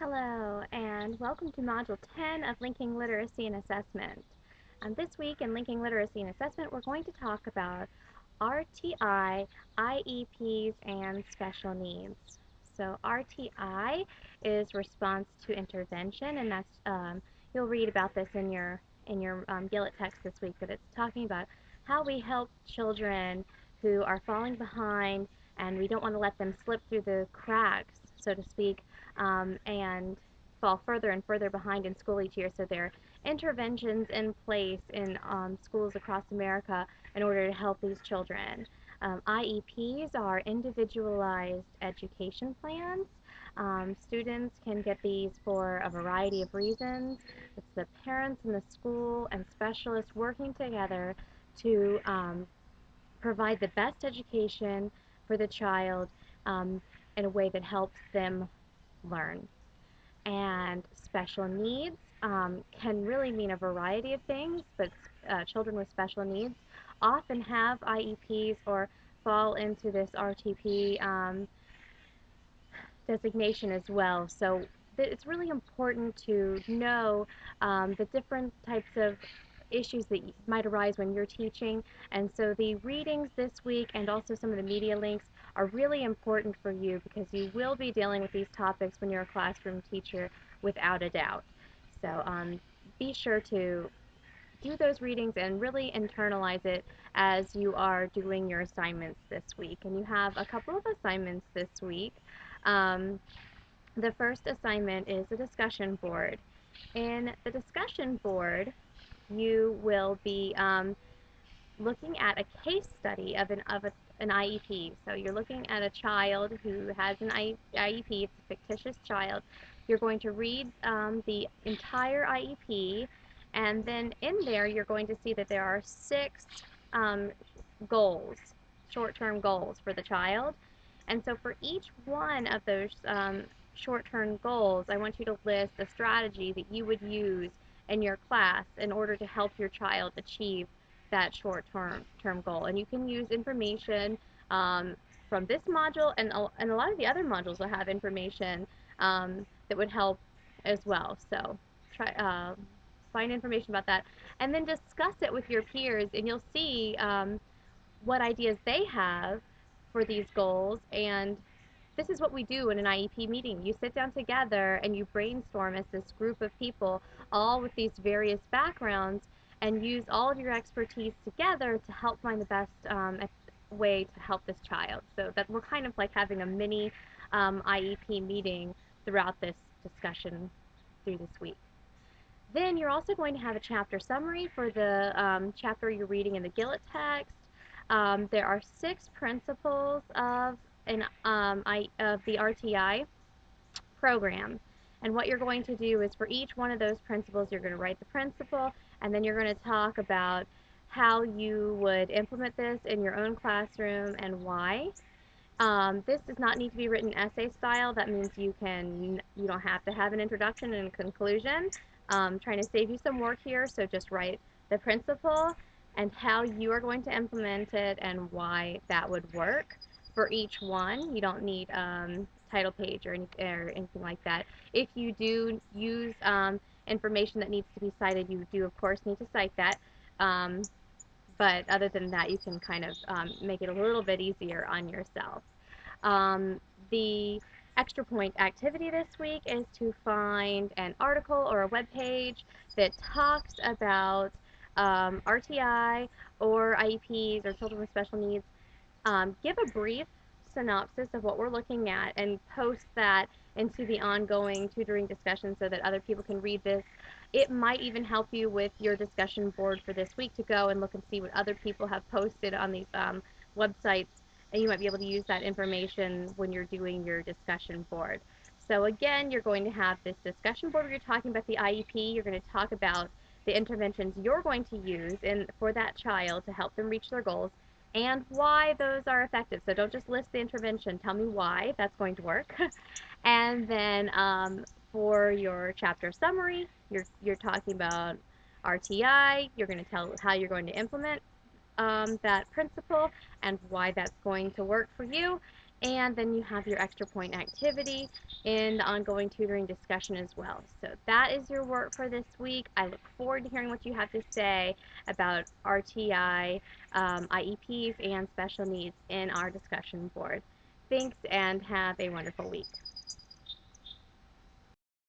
Hello, and welcome to Module 10 of Linking Literacy and Assessment. This week in Linking Literacy and Assessment, we're going to talk about RTI, IEPs, and special needs. So RTI is response to intervention, and that's you'll read about this in your Gillett text this week. But it's talking about how we help children who are falling behind, and we don't want to let them slip through the cracks, so to speak, and fall further and further behind in school each year. So there are interventions in place in schools across America in order to help these children. IEPs are individualized education plans. Students can get these for a variety of reasons. It's the parents and the school and specialists working together to provide the best education for the child in a way that helps them learn. And special needs can really mean a variety of things, but children with special needs often have IEPs or fall into this RTP designation as well. So it's really important to know the different types of issues that might arise when you're teaching. And so the readings this week and also some of the media links are really important for you because you will be dealing with these topics when you're a classroom teacher without a doubt. So be sure to do those readings and really internalize it as you are doing your assignments this week. And you have a couple of assignments this week. Um, the first assignment is a discussion board. In the discussion board, you will be looking at a case study of an IEP. So you're looking at a child who has an IEP. It's a fictitious child. You're going to read the entire IEP, and then in there you're going to see that there are six um, goals, short-term goals for the child. And so for each one of those short-term goals, I want you to list a strategy that you would use in your class in order to help your child achieve that short-term goal. And you can use information from this module, and a lot of the other modules will have information that would help as well. So try find information about that, and then discuss it with your peers, and you'll see what ideas they have for these goals. And this is what we do in an IEP meeting. You sit down together and you brainstorm as this group of people, all with these various backgrounds, and use all of your expertise together to help find the best way to help this child. So that we're kind of like having a mini IEP meeting throughout this discussion through this week. Then you're also going to have a chapter summary for the chapter you're reading in the Gillett text. There are 6 principles of the RTI program. And what you're going to do is for each one of those principles, you're going to write the principle, and then you're going to talk about how you would implement this in your own classroom and why. This does not need to be written essay style. That means you don't have to have an introduction and a conclusion. Trying to save you some work here, so just write the principle and how you are going to implement it and why that would work for each one. You don't need title page or anything like that. If you do use information that needs to be cited, you do of course need to cite that. But other than that, you can kind of make it a little bit easier on yourself. The extra point activity this week is to find an article or a web page that talks about RTI or IEPs or children with special needs. Give a brief synopsis of what we're looking at and post that into the ongoing tutoring discussion so that other people can read this. It might even help you with your discussion board for this week to go and look and see what other people have posted on these websites, and you might be able to use that information when you're doing your discussion board. So again, you're going to have this discussion board where you're talking about the IEP. You're going to talk about the interventions you're going to use for that child to help them reach their goals and why those are effective. So don't just list the intervention, tell me why that's going to work. And then for your chapter summary, you're talking about RTI, you're going to tell how you're going to implement that principle and why that's going to work for you. And then you have your extra point activity in the ongoing tutoring discussion as well. So that is your work for this week. I look forward to hearing what you have to say about RTI, IEPs, and special needs in our discussion board. Thanks and have a wonderful week.